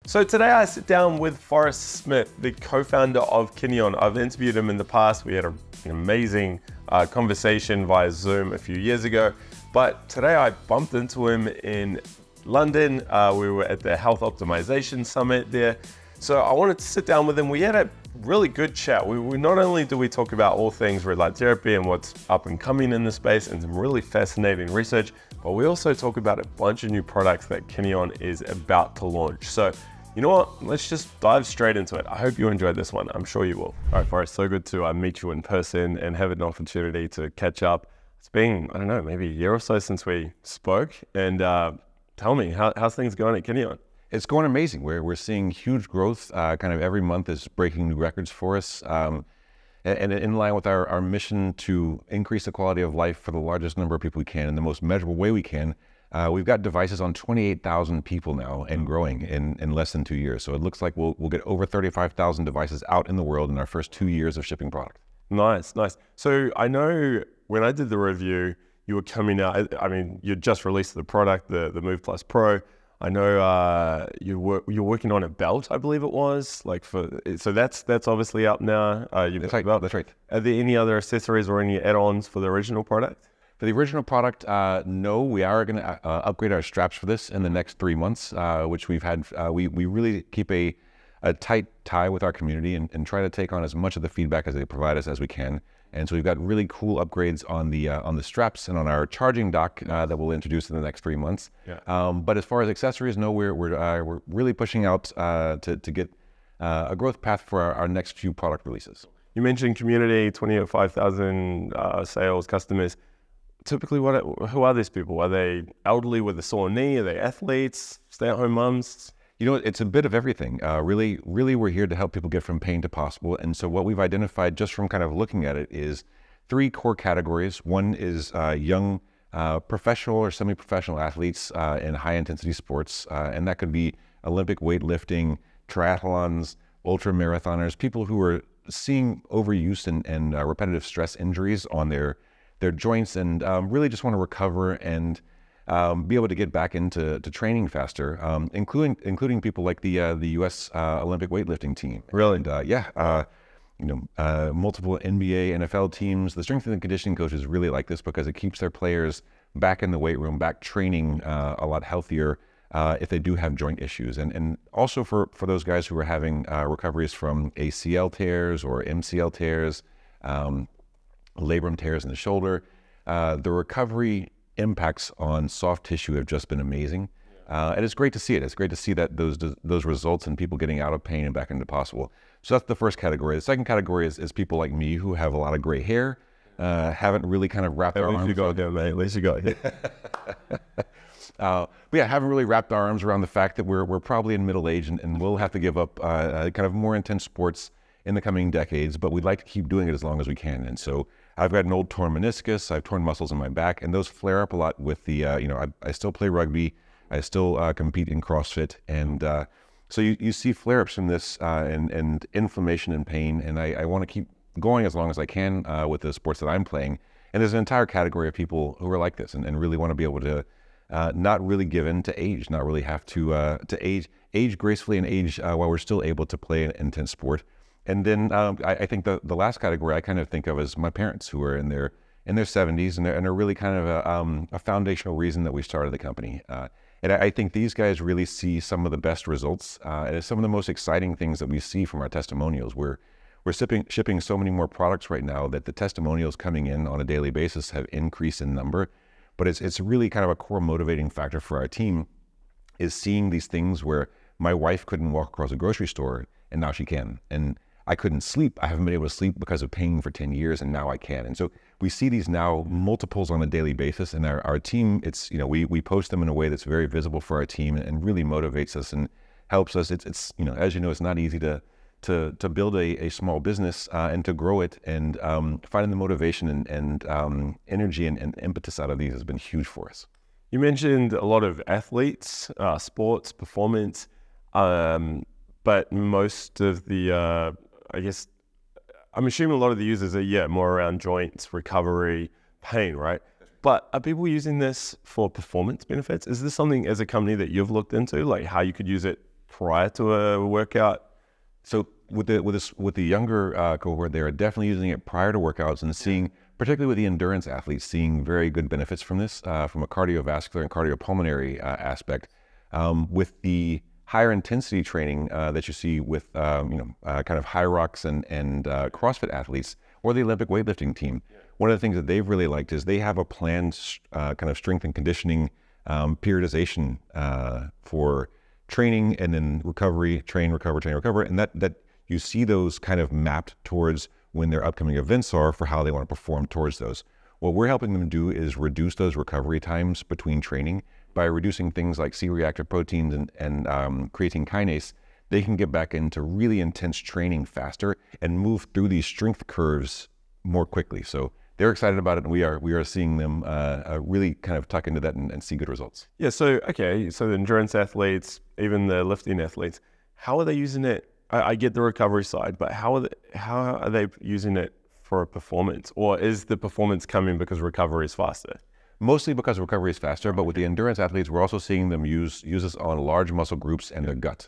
So today I sit down with Forrest Smith, the co-founder of Kineon. I've interviewed him in the past. We had an amazing conversation via Zoom a few years ago. But today I bumped into him in London. We were at the Health Optimization Summit there. So I wanted to sit down with him. We had a really good chat. We not only do we talk about all things red light therapy and what's up and coming in the space and some really fascinating research, but we also talk about a bunch of new products that Kineon is about to launch. So you know what? Let's just dive straight into it. I hope you enjoyed this one. I'm sure you will. All right, Forrest, so good to meet you in person and have an opportunity to catch up. It's been, I don't know, maybe a year or so since we spoke. And tell me, how's things going at Kineon? It's going amazing. We're seeing huge growth. Kind of every month is breaking new records for us. And in line with our mission to increase the quality of life for the largest number of people we can in the most measurable way we can, we've got devices on 28,000 people now and growing in less than 2 years. So it looks like we'll get over 35,000 devices out in the world in our first 2 years of shipping product. Nice, nice. So I know when I did the review, you were coming out, I mean, you just released the product, the Move Plus Pro. I know you're working on a belt, I believe it was. So that's obviously up now. That's right. That's right. Are there any other accessories or any add-ons for the original product? For the original product, no. We are going to upgrade our straps for this in the next 3 months, which we've had. We really keep a tight tie with our community and try to take on as much of the feedback as they provide us as we can. And so we've got really cool upgrades on the straps and on our charging dock that we'll introduce in the next 3 months. Yeah. But as far as accessories, no, we're really pushing out to get a growth path for our next few product releases. You mentioned community, 25,000 sales customers. Typically, who are these people? Are they elderly with a sore knee? Are they athletes, stay-at-home moms? You know, it's a bit of everything. Really, we're here to help people get from pain to possible. And so what we've identified just from kind of looking at it is 3 core categories. One is young professional or semi-professional athletes in high-intensity sports. And that could be Olympic weightlifting, triathlons, ultra marathoners, people who are seeing overuse and repetitive stress injuries on their joints and really just want to recover and be able to get back into training faster, including people like the U.S. Olympic weightlifting team. Really? And, multiple NBA, NFL teams. The strength and conditioning coaches really like this because it keeps their players back in the weight room, back training a lot healthier if they do have joint issues. And also for those guys who are having recoveries from ACL tears or MCL tears, labrum tears in the shoulder, the recovery impacts on soft tissue have just been amazing. And it's great to see it. It's great to see that those results and people getting out of pain and back into possible. So that's the first category. The second category is people like me who have a lot of gray hair, haven't really kind of wrapped our arms. At least you got there, mate. At least you got here. But yeah, haven't really wrapped our arms around the fact that we're probably in middle age and we'll have to give up kind of more intense sports in the coming decades, but we'd like to keep doing it as long as we can. And so I've got an old torn meniscus, I've torn muscles in my back, and those flare up a lot with the, I still play rugby, I still compete in CrossFit, and so you see flare-ups from this and inflammation and pain, and I want to keep going as long as I can with the sports that I'm playing. And there's an entire category of people who are like this and really want to be able to not really give in to age, not really have to age gracefully and age while we're still able to play an intense sport. And then I think the last category I kind of think of as my parents who are in their 70s and they're really kind of a foundational reason that we started the company. And I think these guys really see some of the best results and some of the most exciting things that we see from our testimonials. We're shipping so many more products right now that the testimonials coming in on a daily basis have increased in number. But it's really kind of a core motivating factor for our team is seeing these things where my wife couldn't walk across a grocery store and now she can. And I couldn't sleep. I haven't been able to sleep because of pain for 10 years and now I can. And so we see these now multiples on a daily basis and our team, it's, we post them in a way that's very visible for our team and really motivates us and helps us. It's as you know, it's not easy to build a small business and to grow it, and finding the motivation and energy and impetus out of these has been huge for us. You mentioned a lot of athletes, sports, performance, but most of the, I guess, I'm assuming a lot of the users are, more around joints, recovery, pain, right? But are people using this for performance benefits? Is this something as a company that you've looked into, like how you could use it prior to a workout? So with the younger cohort, they are definitely using it prior to workouts and seeing, particularly with the endurance athletes, seeing very good benefits from this from a cardiovascular and cardiopulmonary aspect. With the higher intensity training that you see with kind of high rocks and CrossFit athletes or the Olympic weightlifting team, one of the things that they've really liked is they have a planned kind of strength and conditioning periodization for training and then recovery, train, recover, and that you see those kind of mapped towards when their upcoming events are for how they want to perform towards those. What we're helping them do is reduce those recovery times between training by reducing things like C-reactive proteins and creatine kinase. They can get back into really intense training faster and move through these strength curves more quickly. So they're excited about it, and we are seeing them really kind of tuck into that and see good results. Yeah, so the endurance athletes, even the lifting athletes, how are they using it? I get the recovery side, but how are they using it for a performance? Or is the performance coming because recovery is faster? Mostly because recovery is faster, but with the endurance athletes, we're also seeing them use this on large muscle groups and their gut.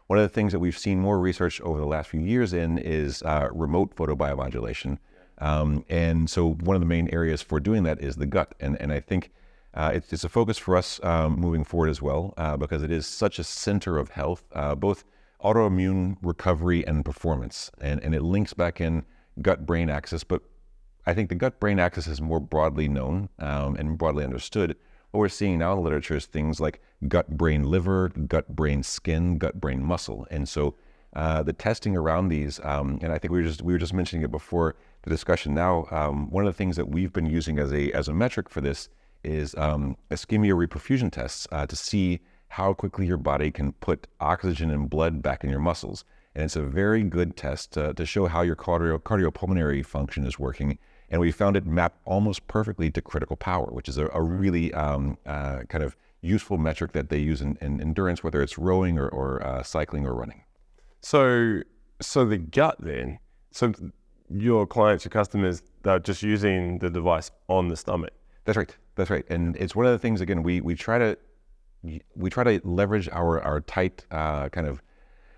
One of the things that we've seen more research over the last few years in is remote photobiomodulation. And so one of the main areas for doing that is the gut. And I think it's a focus for us moving forward as well, because it is such a center of health, both autoimmune recovery and performance. And it links back in gut-brain axis, but I think the gut-brain axis is more broadly known and broadly understood. What we're seeing now in the literature is things like gut-brain liver, gut-brain skin, gut-brain muscle. And so the testing around these, and I think we were just mentioning it before the discussion now, one of the things that we've been using as a metric for this is ischemia reperfusion tests to see how quickly your body can put oxygen and blood back in your muscles. And it's a very good test to show how your cardiopulmonary function is working. And we found it mapped almost perfectly to critical power, which is a really kind of useful metric that they use in endurance, whether it's rowing or cycling or running. So the gut then, so your clients, your customers, they're just using the device on the stomach. That's right. And it's one of the things, again, we try to leverage our tight kind of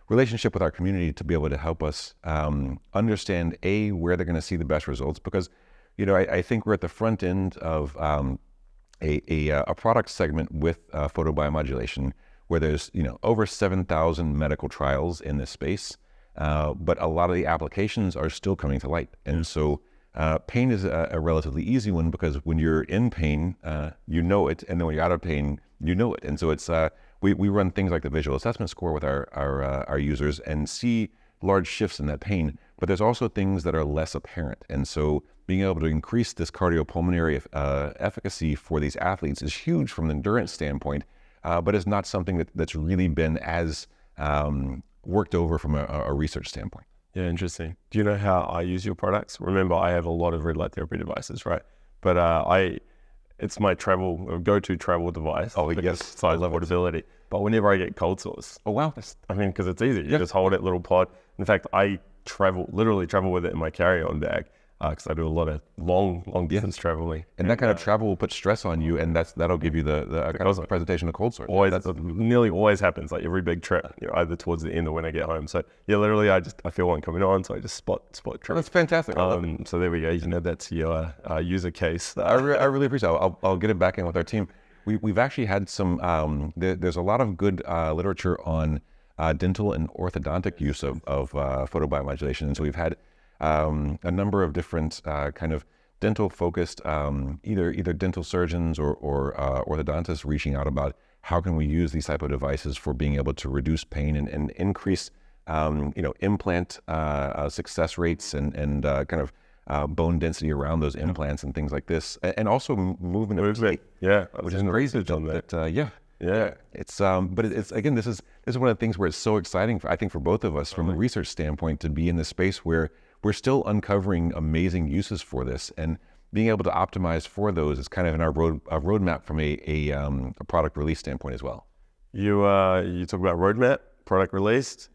relationship with our community to be able to help us understand where they're going to see the best results, because I think we're at the front end of a product segment with photobiomodulation where there's over 7,000 medical trials in this space, but a lot of the applications are still coming to light. And so pain is a relatively easy one, because when you're in pain, you know it, and then when you're out of pain, you know it. And so it's we run things like the visual assessment score with our users and see large shifts in that pain, but there's also things that are less apparent. And so being able to increase this cardiopulmonary efficacy for these athletes is huge from an endurance standpoint, but it's not something that's really been as worked over from a research standpoint. Yeah, interesting. Do you know how I use your products? Remember, I have a lot of red light therapy devices, right? But it's my go-to travel device. Oh, yes. Size portability. But whenever I get cold sores. Oh, wow. Because it's easy. You just hold it, little pod. In fact, I literally travel with it in my carry-on bag, because I do a lot of long distance traveling. And that kind of travel will put stress on you, and that'll give you the kind of presentation of cold sores. Nearly always happens, like every big trip, either towards the end or when I get home. So yeah, literally I feel one coming on, so I just spot trip. Oh, that's fantastic. So there we go. That's your user case. I really appreciate it. I'll get it back in with our team. We've actually had some, there's a lot of good literature on dental and orthodontic use of photobiomodulation. And so we've had a number of different kind of dental-focused, either dental surgeons or orthodontists reaching out about how can we use these type of devices for being able to reduce pain and increase, implant success rates and kind of bone density around those implants and things like this, and also movement of teeth. Yeah, which is crazy. Yeah. It's but it's again, this is one of the things where it's so exciting I think for both of us from a research standpoint to be in this space where we're still uncovering amazing uses for this, and being able to optimize for those is kind of in our roadmap from a product release standpoint as well. You talk about roadmap, product released.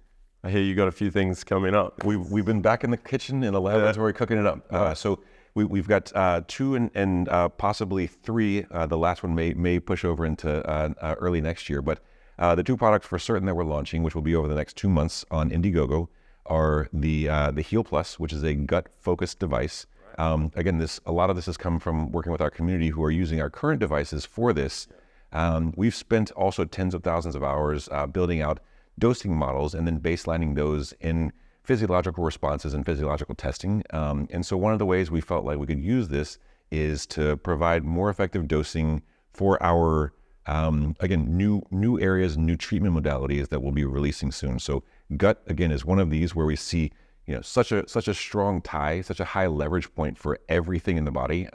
I hear you got a few things coming up. We've been back in the kitchen in a laboratory cooking it up. So we've got 2 and possibly 3. The last one may push over into early next year. But The two products for certain that we're launching, which will be over the next 2 months on Indiegogo, are the Heal Plus, which is a gut-focused device. Again, a lot of this has come from working with our community who are using our current devices for this. We've spent also tens of thousands of hours building out dosing models and then baselining those in physiological responses and physiological testing. And so one of the ways we felt like we could use this is to provide more effective dosing for our, again, new areas, new treatment modalities that we'll be releasing soon. So gut, again, is one of these where we see such a strong tie, such a high leverage point for everything in the body,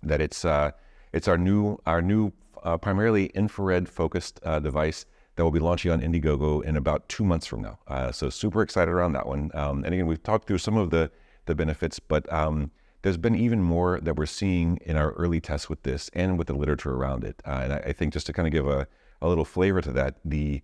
that it's our new primarily infrared focused device that will be launching on Indiegogo in about 2 months from now. So super excited around that one. And again, we've talked through some of the benefits, but there's been even more that we're seeing in our early tests with this and with the literature around it. And I think just to kind of give a little flavor to that, the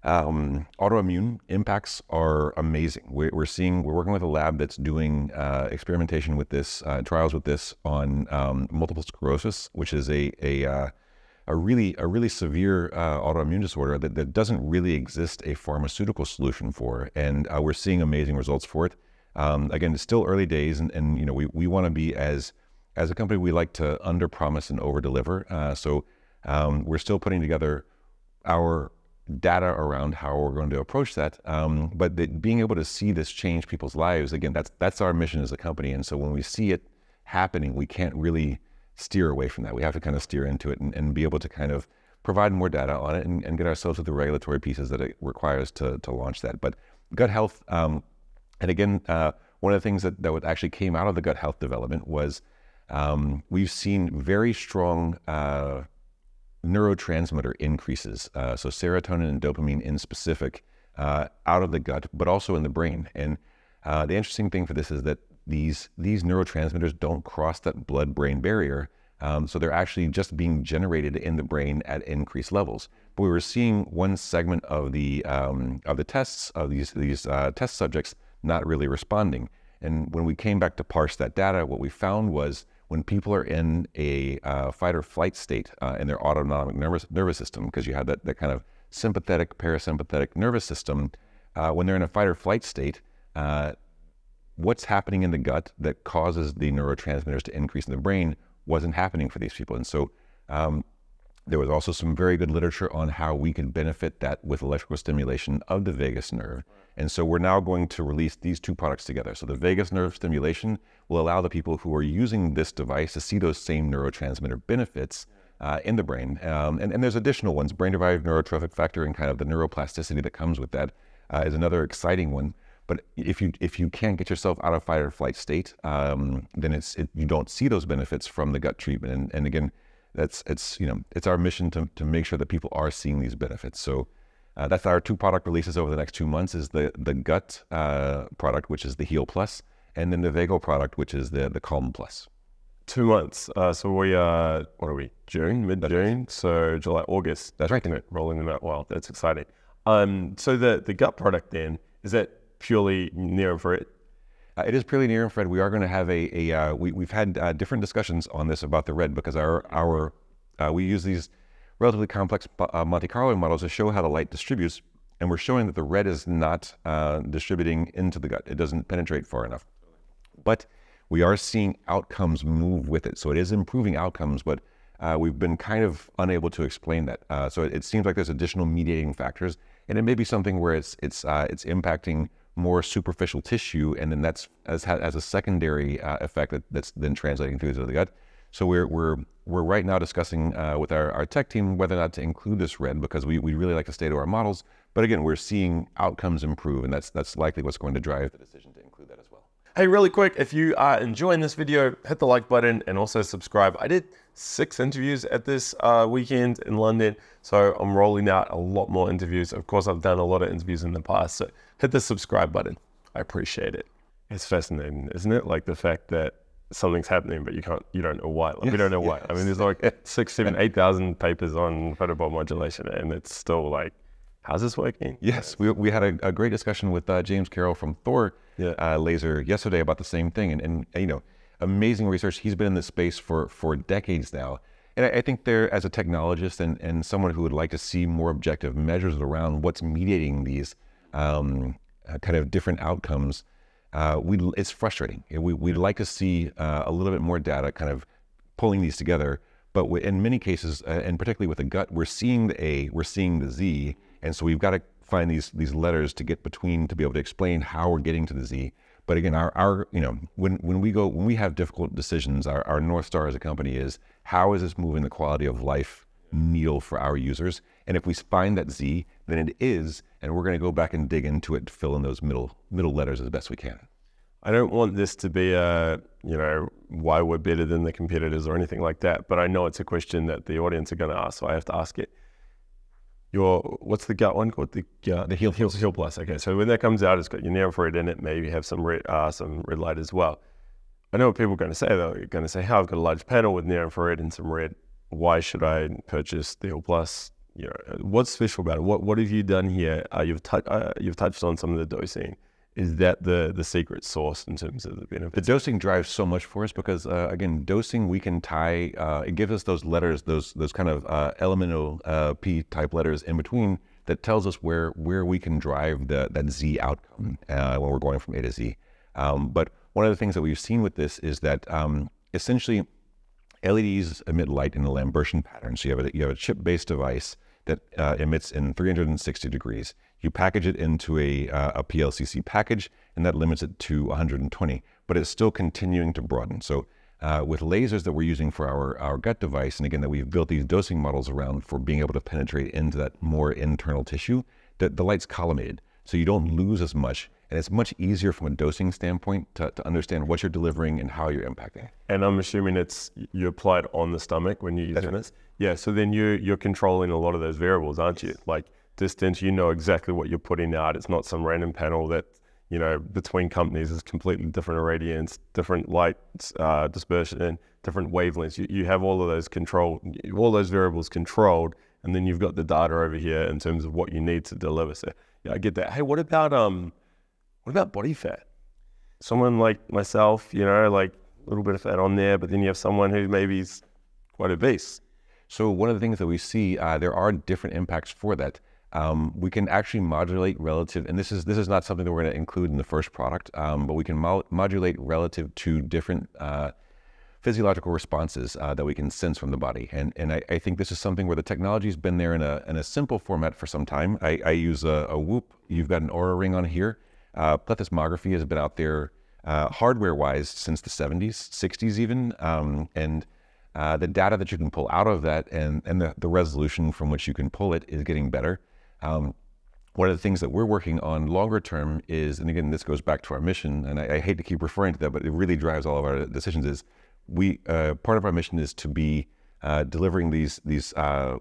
autoimmune impacts are amazing. We're working with a lab that's doing experimentation with this, trials with this on multiple sclerosis, which is a really severe autoimmune disorder that doesn't really exist a pharmaceutical solution for, and we're seeing amazing results for it. Again, it's still early days, and we want to be as a company, we like to underpromise and overdeliver. So we're still putting together our data around how we're going to approach that. But being able to see this change people's lives, again, that's our mission as a company. And so when we see it happening, we can't really steer away from that. We have to kind of steer into it and be able to kind of provide more data on it and get ourselves to the regulatory pieces that it requires to launch that. But gut health, and again, one of the things that actually came out of the gut health development was we've seen very strong neurotransmitter increases, so serotonin and dopamine in specific, out of the gut, but also in the brain. And the interesting thing for this is that these neurotransmitters don't cross that blood-brain barrier, so they're actually just being generated in the brain at increased levels. But we were seeing one segment of the tests of these test subjects not really responding. And when we came back to parse that data, what we found was when people are in a fight or flight state in their autonomic nervous system, because you have that kind of sympathetic, parasympathetic nervous system, when they're in a fight or flight state, what's happening in the gut that causes the neurotransmitters to increase in the brain wasn't happening for these people. And so there was also some very good literature on how we can benefit that with electrical stimulation of the vagus nerve. And so we're now going to release these two products together. So the vagus nerve stimulation will allow the people who are using this device to see those same neurotransmitter benefits in the brain. And there's additional ones. Brain-derived neurotrophic factor and kind of the neuroplasticity that comes with that is another exciting one. But if you can't get yourself out of fight or flight state, then you don't see those benefits from the gut treatment. And again, it's our mission to make sure that people are seeing these benefits. So that's our two product releases over the next 2 months: is the gut product, which is the Heal Plus, and then the Vagal product, which is the Calm Plus. 2 months. So we are, what are we? June, mid-June. So July, August. That's right. Rolling them out. Wow, that's exciting. So the gut product then, is that purely near-infrared? It is purely near-infrared. We are going to have we've had different discussions on this about the red, because we use these relatively complex Monte Carlo models to show how the light distributes, and we're showing that the red is not distributing into the gut. It doesn't penetrate far enough. But we are seeing outcomes move with it. So it is improving outcomes, but we've been kind of unable to explain that. So it seems like there's additional mediating factors, and it may be something where it's impacting more superficial tissue, and then that's as a secondary effect that's then translating through to the gut. So we're right now discussing with our tech team whether or not to include this red, because we really like to stay to our models. But again, we're seeing outcomes improve, and that's likely what's going to drive the decision to include that as well. Hey, really quick, if you are enjoying this video, hit the like button and also subscribe. I did 6 interviews at this weekend in London, so I'm rolling out a lot more interviews. Of course, I've done a lot of interviews in the past, so hit the subscribe button. I appreciate it. It's fascinating, isn't it? Like the fact that something's happening, but you don't know why. Like, yes, we don't know why. Yes. I mean, there's like 6, 7, 8,000 papers on photobiomodulation, and it's still like, how's this working? Yes, we had a great discussion with James Carroll from Thor Laser yesterday about the same thing, and amazing research. He's been in this space for decades now, And I think there, as a technologist and someone who would like to see more objective measures around what's mediating these kind of different outcomes, it's frustrating. We'd like to see a little bit more data kind of pulling these together. But in many cases, and particularly with the gut, we're seeing the A, we're seeing the Z, and so we've got to find these letters to get between to be able to explain how we're getting to the Z. But again, our when we have difficult decisions, our North Star as a company is how is this moving the quality of life needle for our users? And if we find that Z, then it is, and we're going to go back and dig into it to fill in those middle letters as best we can. I don't want this to be why we're better than the competitors or anything like that, but I know it's a question that the audience are going to ask, so I have to ask it. What's the gut one called? The Heal Plus. Okay, so when that comes out, it's got your near-infrared in it. Maybe have some red light as well. I know what people are going to say though. You're going to say, "I've got a large panel with near-infrared and some red. Why should I purchase the Heal Plus?" What's special about it? What have you done here? You've touched on some of the dosing. Is that the secret sauce in terms of the benefits? The dosing drives so much for us because, again, dosing we can tie, it gives us those letters, those kind of elemental P type letters in between that tells us where we can drive that Z outcome when we're going from A to Z. But one of the things that we've seen with this is that essentially LEDs emit light in a Lambertian pattern. So you have a chip-based device that emits in 360 degrees. You package it into a PLCC package, and that limits it to 120, but it's still continuing to broaden. So with lasers that we're using for our gut device, and again, that we've built these dosing models around for being able to penetrate into that more internal tissue, the light's collimated. So you don't lose as much, and it's much easier from a dosing standpoint to understand what you're delivering and how you're impacting. And I'm assuming you applied on the stomach when you're using this? Yeah, so then you're controlling a lot of those variables, aren't you? Like distance, you know exactly what you're putting out. It's not some random panel that, between companies is completely different irradiance, different light dispersion, different wavelengths. You have all of those all those variables controlled, and then you've got the data over here in terms of what you need to deliver. So yeah, I get that. Hey, what about body fat? Someone like myself, like a little bit of fat on there, but then you have someone who maybe is quite obese. So one of the things that we see, there are different impacts for that. We can actually modulate relative, and this is not something that we're going to include in the first product, but we can modulate relative to different physiological responses that we can sense from the body. And I think this is something where the technology's been there in a simple format for some time. I use a Whoop. You've got an Oura ring on here. Plethysmography has been out there hardware-wise since the 70s, 60s even, and the data that you can pull out of that and the resolution from which you can pull it is getting better. One of the things that we're working on longer term is, and again, this goes back to our mission, and I hate to keep referring to that, but it really drives all of our decisions, is part of our mission is to be delivering these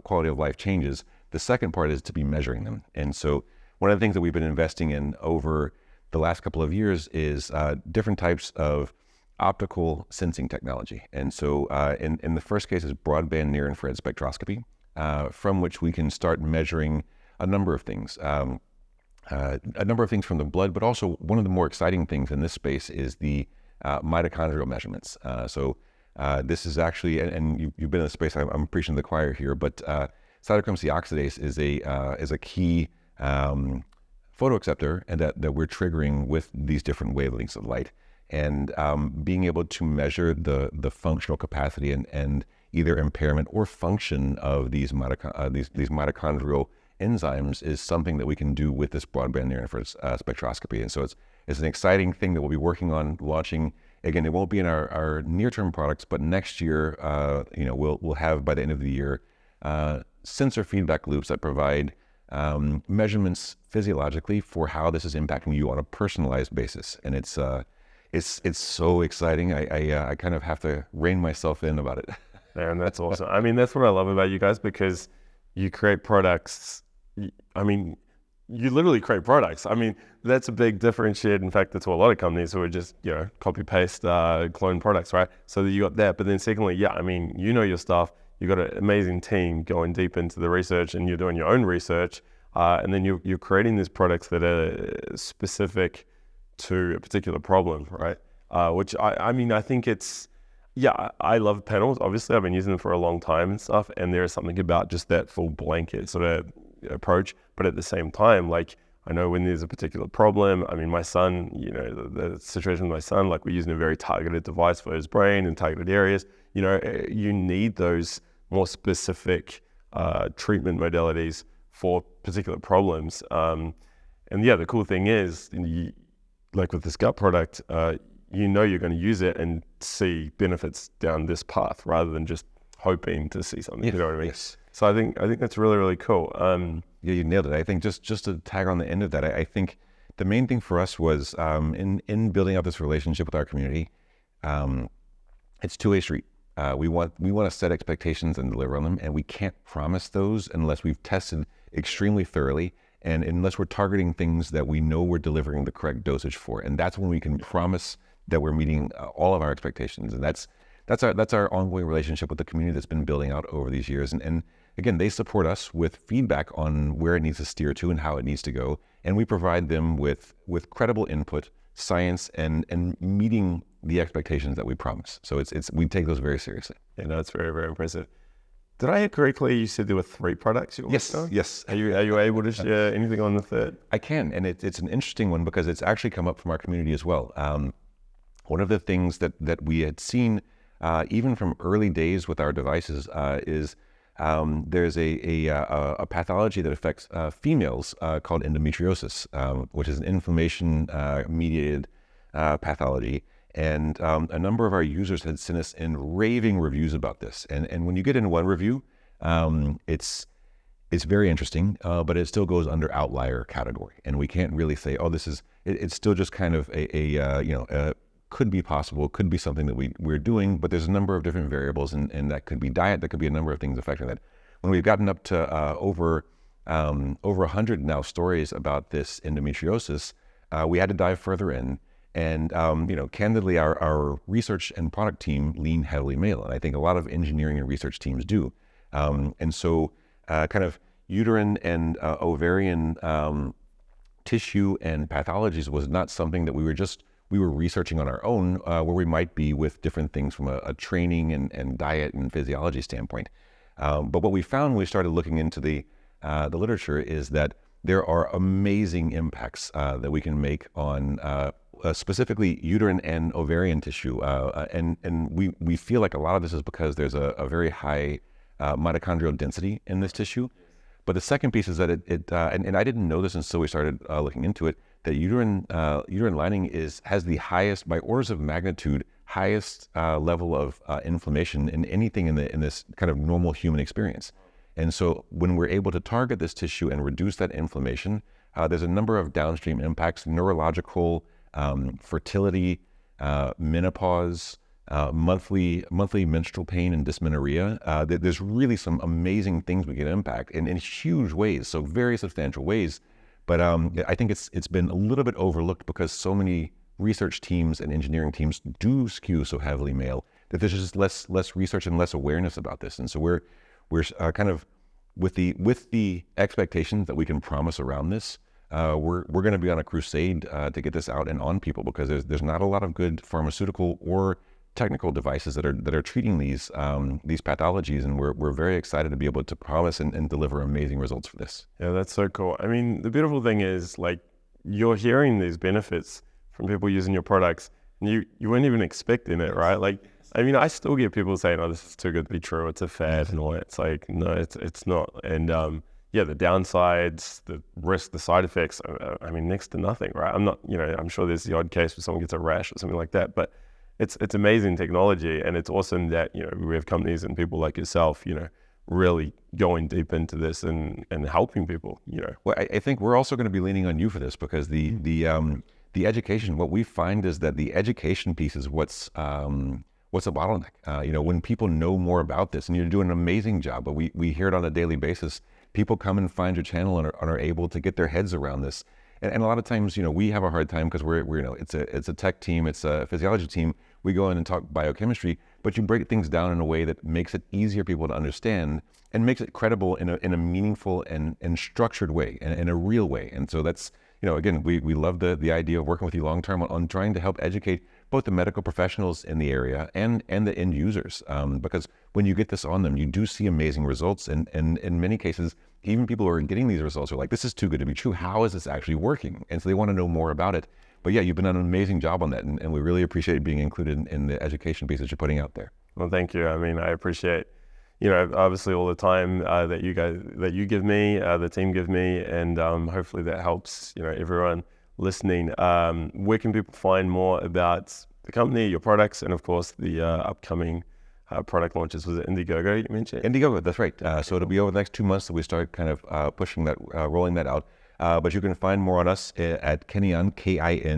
quality of life changes. The second part is to be measuring them. And so one of the things that we've been investing in over the last couple of years is different types of optical sensing technology. And so in the first case is broadband near-infrared spectroscopy, from which we can start measuring a number of things. A number of things from the blood, but also one of the more exciting things in this space is the mitochondrial measurements. So this is actually, and you've been in the space, I'm preaching to the choir here, but cytochrome C oxidase is a key photoacceptor, and that we're triggering with these different wavelengths of light. And being able to measure the functional capacity and either impairment or function of these mitochondrial enzymes is something that we can do with this broadband near-infrared spectroscopy. And so it's an exciting thing that we'll be working on launching. Again, it won't be in our near-term products, but next year, we'll have by the end of the year sensor feedback loops that provide measurements physiologically for how this is impacting you on a personalized basis. And it's so exciting. I kind of have to rein myself in about it. Man, that's awesome. I mean, that's what I love about you guys, because you create products. I mean, you literally create products. I mean, that's a big differentiator. In fact, that's what a lot of companies who are just, copy paste, clone products, right? So that you got that. But then secondly, yeah, I mean, your stuff. You've got an amazing team going deep into the research, and you're doing your own research. And then you're creating these products that are specific to a particular problem, right? Which I mean, I think it's, Yeah, I love panels. Obviously, I've been using them for a long time and stuff. And there is something about just that full blanket sort of approach. But at the same time, like, I know when there's a particular problem, I mean, my son, you know, the situation with my son, like we're using a very targeted device for his brain in targeted areas. You know, you need those more specific treatment modalities for particular problems. And yeah, the cool thing is, like with this gut product, you know you're going to use it and see benefits down this path rather than just hoping to see something. You know what I mean? Yes. So I think that's really, really cool. Yeah, you nailed it. I think just to tag on the end of that, I think the main thing for us was in building up this relationship with our community, it's two-way street. We want to set expectations and deliver on them, and we can't promise those unless we've tested extremely thoroughly and unless we're targeting things that we know we're delivering the correct dosage for. And that's when we can promise that we're meeting all of our expectations. And that's our ongoing relationship with the community that's been building out over these years. And again, they support us with feedback on where it needs to steer to and how it needs to go. And we provide them with credible input, science, and meeting the expectations that we promise. So we take those very seriously. Yeah, no, it's very, very impressive. Did I hear correctly? You said there were 3 products you worked on? Yes. Are you able to share anything on the third? I can, and it's an interesting one because it's actually come up from our community as well. One of the things that we had seen, even from early days with our devices, is there's a pathology that affects females called endometriosis, which is an inflammation-mediated pathology. And a number of our users had sent us in raving reviews about this. And when you get into one review, it's very interesting, but it still goes under outlier category. And we can't really say, oh, it's still just kind of could be possible, could be something that we're doing, but there's a number of different variables, and that could be diet, that could be a number of things affecting that. When we've gotten up to over 100 now stories about this endometriosis, we had to dive further in. And, candidly, our research and product team lean heavily male. And I think a lot of engineering and research teams do. And so kind of uterine and ovarian tissue and pathologies was not something that we were researching on our own, where we might be with different things from a training and diet and physiology standpoint. But what we found when we started looking into the literature is that there are amazing impacts that we can make on specifically uterine and ovarian tissue. And we feel like a lot of this is because there's a very high mitochondrial density in this tissue. But the second piece is that and I didn't know this until we started looking into it, that uterine lining has the highest, by orders of magnitude, highest level of inflammation in anything in this kind of normal human experience. And so when we're able to target this tissue and reduce that inflammation, there's a number of downstream impacts: neurological, fertility, menopause, monthly menstrual pain and dysmenorrhea. There's really some amazing things we can impact in huge ways, so very substantial ways. But I think it's been a little bit overlooked because so many research teams and engineering teams do skew so heavily male that there's just less research and less awareness about this. And so we're kind of with the expectations that we can promise around this. We're going to be on a crusade to get this out and on people, because there's not a lot of good pharmaceutical or technical devices that are treating these pathologies, and we're very excited to be able to promise and deliver amazing results for this. Yeah, that's so cool. I mean, the beautiful thing is, like, you're hearing these benefits from people using your products, and you weren't even expecting it, right? Like, I mean, I still get people saying, "Oh, this is too good to be true. It's a fad," and all that. It's like, no, it's not. And yeah, the downsides, the risk, the side effects, I mean, next to nothing, right? I'm sure there's the odd case where someone gets a rash or something like that, but it's amazing technology, and it's awesome that, we have companies and people like yourself, really going deep into this and helping people, Well, I think we're also going to be leaning on you for this, because the education, what we find is that the education piece is what's a bottleneck. When people know more about this, and you're doing an amazing job, but we hear it on a daily basis. People come and find your channel and are able to get their heads around this. And a lot of times, we have a hard time because we're it's a tech team, it's a physiology team. We go in and talk biochemistry, but you break things down in a way that makes it easier for people to understand and makes it credible in a meaningful and structured way, and in a real way. And so that's, again, we love the idea of working with you long term on trying to help educate both the medical professionals in the area and the end users. Because when you get this on them, you do see amazing results. And in many cases, even people who are getting these results are like, this is too good to be true. How is this actually working? And so they want to know more about it. But yeah, you've been on an amazing job on that. And we really appreciate being included in the education piece that you're putting out there. Well, thank you. I mean, I appreciate, you know, obviously all the time that you give me, the team give me, and hopefully that helps, you know, everyone listening. Where can people find more about the company, your products, and of course the upcoming product launches? Was it Indiegogo you mentioned? Indiegogo, that's right. So it'll be over the next 2 months that we start kind of pushing that, rolling that out. But you can find more on us at Kineon, Kineon.io.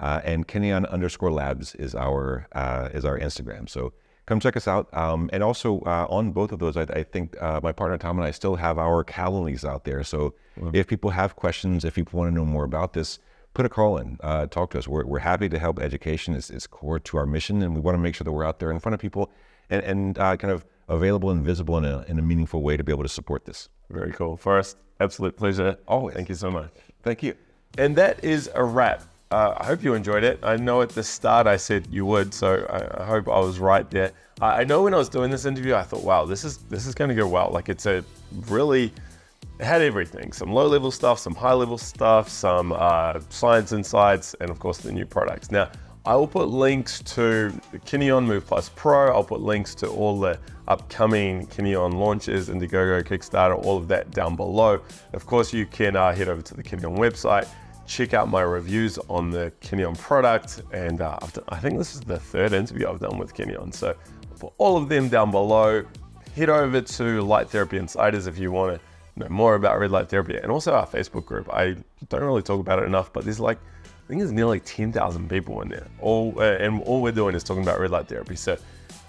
And Kineon_labs is our Instagram. So come check us out. And also on both of those, I think my partner Tom and I still have our Calendlies out there. So if people have questions, if people want to know more about this, put a call in, talk to us. We're happy to help. Education is core to our mission, and we want to make sure that we're out there in front of people and kind of available and visible in a meaningful way to be able to support this. Very cool. Forrest, absolute pleasure. Always. Thank you so much. Thank you. And that is a wrap. I hope you enjoyed it. I know at the start I said you would, so I hope I was right there. I know when I was doing this interview, I thought, wow, this is going to go well. Like it had everything, some low level stuff, some high level stuff, some science insights, and of course the new products. Now, I will put links to the Kineon Move Plus Pro. I'll put links to all the upcoming Kineon launches, Indiegogo, Kickstarter, all of that down below. Of course, you can head over to the Kineon website, check out my reviews on the Kineon product, and I think this is the 3rd interview I've done with Kineon. So for all of them down below, head over to Light Therapy Insiders if you want to know more about red light therapy, and also our Facebook group. I don't really talk about it enough, but there's like, I think there's nearly 10,000 people in there. And all we're doing is talking about red light therapy. So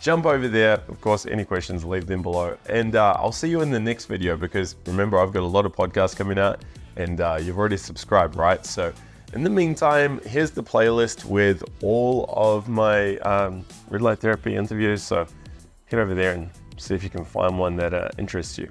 jump over there. Of course, any questions, leave them below. And I'll see you in the next video, because remember, I've got a lot of podcasts coming out, and you've already subscribed, right? So in the meantime, here's the playlist with all of my red light therapy interviews. So head over there and see if you can find one that interests you.